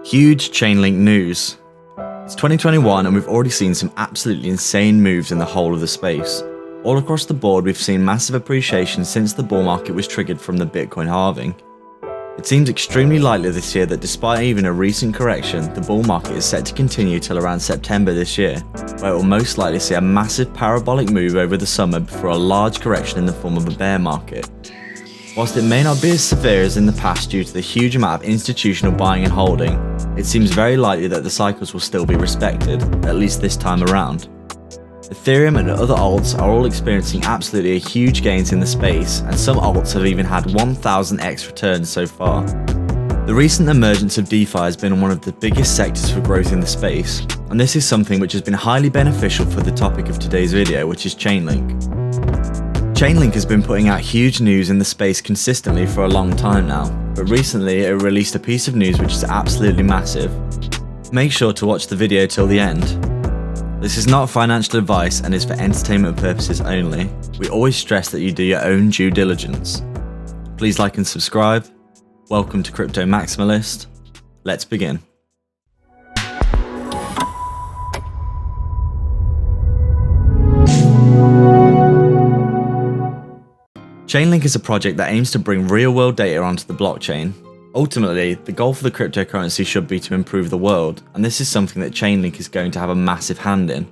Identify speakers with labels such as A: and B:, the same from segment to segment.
A: Huge Chainlink news. It's 2021 and we've already seen some absolutely insane moves in the whole of the space. All across the board we've seen massive appreciation since the bull market was triggered from the Bitcoin halving. It seems extremely likely this year that despite even a recent correction, the bull market is set to continue till around September this year, where it will most likely see a massive parabolic move over the summer before a large correction in the form of a bear market. Whilst it may not be as severe as in the past due to the huge amount of institutional buying and holding, it seems very likely that the cycles will still be respected, at least this time around. Ethereum and other alts are all experiencing absolutely huge gains in the space, and some alts have even had 1000x returns so far. The recent emergence of DeFi has been one of the biggest sectors for growth in the space, and this is something which has been highly beneficial for the topic of today's video, which is Chainlink. Chainlink has been putting out huge news in the space consistently for a long time now, but recently it released a piece of news which is absolutely massive. Make sure to watch the video till the end. This is not financial advice and is for entertainment purposes only. We always stress that you do your own due diligence. Please like and subscribe. Welcome to Crypto Maximalist. Let's begin. Chainlink is a project that aims to bring real-world data onto the blockchain. Ultimately, the goal for the cryptocurrency should be to improve the world, and this is something that Chainlink is going to have a massive hand in.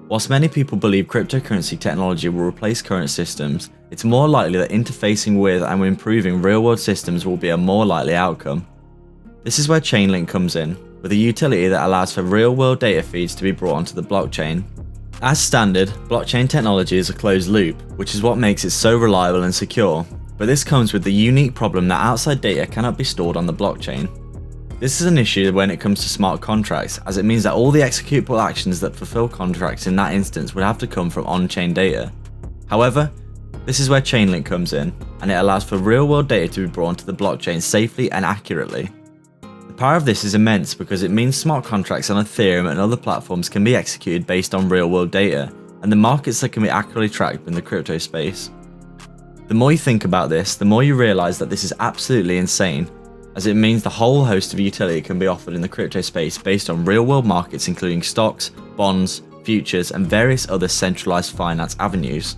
A: Whilst many people believe cryptocurrency technology will replace current systems, it's more likely that interfacing with and improving real-world systems will be a more likely outcome. This is where Chainlink comes in, with a utility that allows for real-world data feeds to be brought onto the blockchain. As standard, blockchain technology is a closed loop, which is what makes it so reliable and secure, but this comes with the unique problem that outside data cannot be stored on the blockchain. This is an issue when it comes to smart contracts, as it means that all the executable actions that fulfill contracts in that instance would have to come from on-chain data. However, this is where Chainlink comes in, and it allows for real-world data to be brought onto the blockchain safely and accurately. The power of this is immense because it means smart contracts on Ethereum and other platforms can be executed based on real-world data, and the markets that can be accurately tracked in the crypto space. The more you think about this, the more you realise that this is absolutely insane, as it means the whole host of utility can be offered in the crypto space based on real-world markets including stocks, bonds, futures, and various other centralised finance avenues.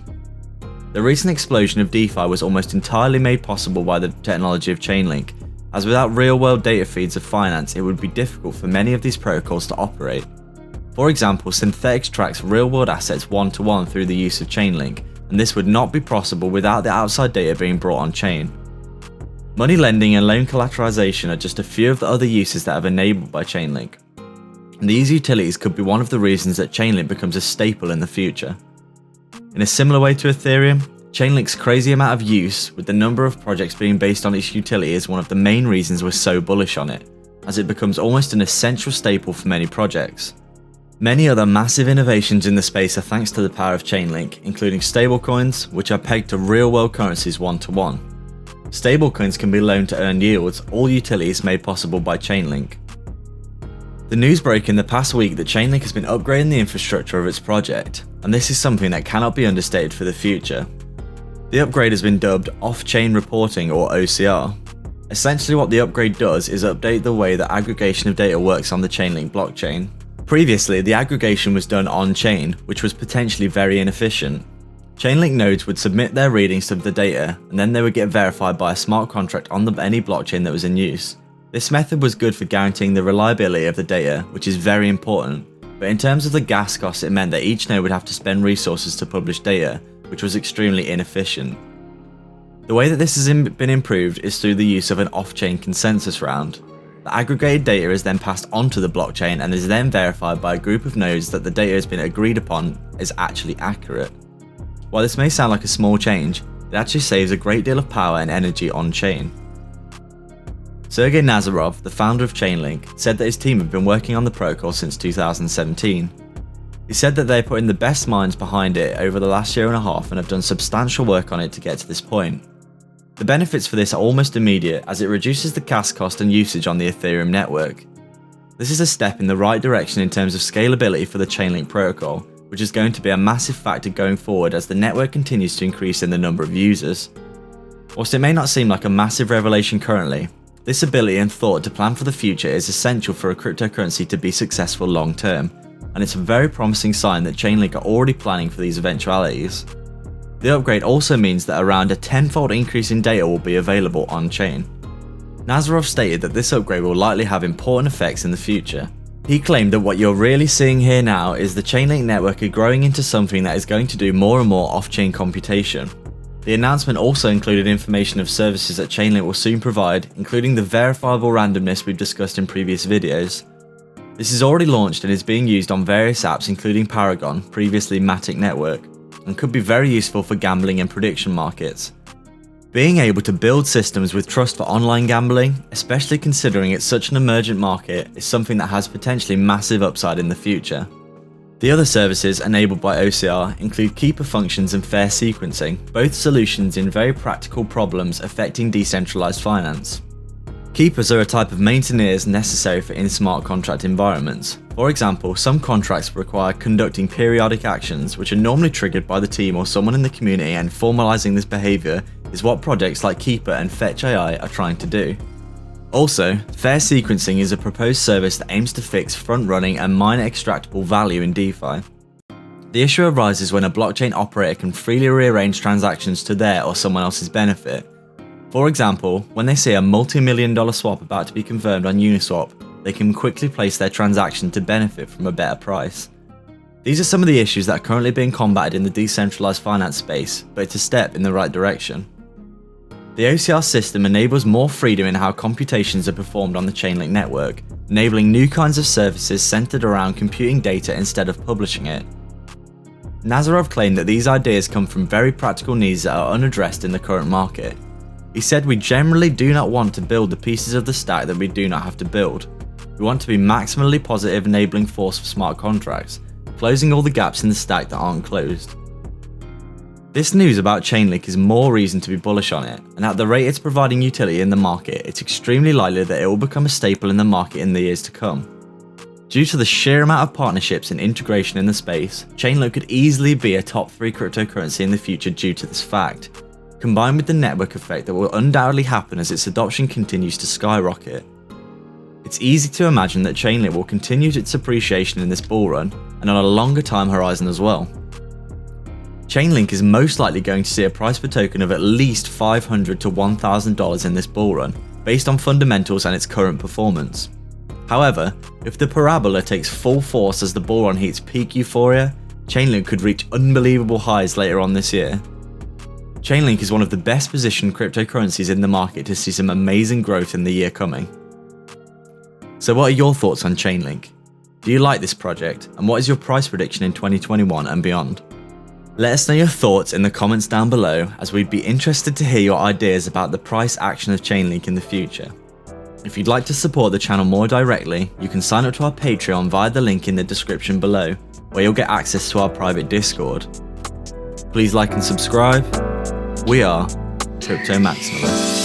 A: The recent explosion of DeFi was almost entirely made possible by the technology of Chainlink, as without real-world data feeds of finance it would be difficult for many of these protocols to operate. For example, Synthetics tracks real-world assets one-to-one through the use of Chainlink, and this would not be possible without the outside data being brought on-chain. Money lending and loan collateralization are just a few of the other uses that are enabled by Chainlink. And these utilities could be one of the reasons that Chainlink becomes a staple in the future. In a similar way to Ethereum, Chainlink's crazy amount of use, with the number of projects being based on its utility, is one of the main reasons we're so bullish on it, as it becomes almost an essential staple for many projects. Many other massive innovations in the space are thanks to the power of Chainlink, including stablecoins, which are pegged to real-world currencies one-to-one. Stablecoins can be loaned to earn yields, all utilities made possible by Chainlink. The news broke in the past week that Chainlink has been upgrading the infrastructure of its project, and this is something that cannot be understated for the future. The upgrade has been dubbed Off-Chain Reporting, or OCR. Essentially what the upgrade does is update the way that aggregation of data works on the Chainlink blockchain. Previously, the aggregation was done on-chain, which was potentially very inefficient. Chainlink nodes would submit their readings to the data, and then they would get verified by a smart contract on any blockchain that was in use. This method was good for guaranteeing the reliability of the data, which is very important, but in terms of the gas costs it meant that each node would have to spend resources to publish data, which was extremely inefficient. The way that this has been improved is through the use of an off-chain consensus round. The aggregated data is then passed onto the blockchain and is then verified by a group of nodes that the data has been agreed upon is actually accurate. While this may sound like a small change, it actually saves a great deal of power and energy on-chain. Sergey Nazarov, the founder of Chainlink, said that his team have been working on the protocol since 2017. He said that they're putting the best minds behind it over the last year and a half and have done substantial work on it to get to this point. The benefits for this are almost immediate, as it reduces the gas cost and usage on the Ethereum network. This is a step in the right direction in terms of scalability for the Chainlink protocol, which is going to be a massive factor going forward as the network continues to increase in the number of users. Whilst it may not seem like a massive revelation currently, This ability and thought to plan for the future is essential for a cryptocurrency to be successful long term, and it's a very promising sign that Chainlink are already planning for these eventualities. The upgrade also means that around a 10-fold increase in data will be available on-chain. Nazarov stated that this upgrade will likely have important effects in the future. He claimed that what you're really seeing here now is the Chainlink network growing into something that is going to do more and more off-chain computation. The announcement also included information of services that Chainlink will soon provide, including the verifiable randomness we've discussed in previous videos. This is already launched and is being used on various apps including Paragon, previously Matic Network, and could be very useful for gambling and prediction markets. Being able to build systems with trust for online gambling, especially considering it's such an emergent market, is something that has potentially massive upside in the future. The other services enabled by OCR include keeper functions and fair sequencing, both solutions in very practical problems affecting decentralized finance. Keepers are a type of maintainers necessary for in smart contract environments. For example, some contracts require conducting periodic actions which are normally triggered by the team or someone in the community, and formalizing this behavior is what projects like Keeper and Fetch AI are trying to do. Also, fair sequencing is a proposed service that aims to fix front-running and miner extractable value in DeFi. The issue arises when a blockchain operator can freely rearrange transactions to their or someone else's benefit. For example, when they see a multi-million-dollar swap about to be confirmed on Uniswap, they can quickly place their transaction to benefit from a better price. These are some of the issues that are currently being combated in the decentralized finance space, but it's a step in the right direction. The OCR system enables more freedom in how computations are performed on the Chainlink network, enabling new kinds of services centered around computing data instead of publishing it. Nazarov claimed that these ideas come from very practical needs that are unaddressed in the current market. He said, "We generally do not want to build the pieces of the stack that we do not have to build. We want to be maximally positive enabling force for smart contracts, closing all the gaps in the stack that aren't closed." This news about Chainlink is more reason to be bullish on it, and at the rate it's providing utility in the market, it's extremely likely that it will become a staple in the market in the years to come. Due to the sheer amount of partnerships and integration in the space, Chainlink could easily be a top 3 cryptocurrency in the future due to this fact, combined with the network effect that will undoubtedly happen as its adoption continues to skyrocket. It's easy to imagine that Chainlink will continue its appreciation in this bull run, and on a longer time horizon as well. Chainlink is most likely going to see a price per token of at least $500 to $1,000 in this bull run, based on fundamentals and its current performance. However, if the parabola takes full force as the bull run hits peak euphoria, Chainlink could reach unbelievable highs later on this year. Chainlink is one of the best positioned cryptocurrencies in the market to see some amazing growth in the year coming. So what are your thoughts on Chainlink? Do you like this project, and what is your price prediction in 2021 and beyond? Let us know your thoughts in the comments down below, as we'd be interested to hear your ideas about the price action of Chainlink in the future. If you'd like to support the channel more directly, you can sign up to our Patreon via the link in the description below, where you'll get access to our private Discord. Please like and subscribe. We are Crypto Maximalists.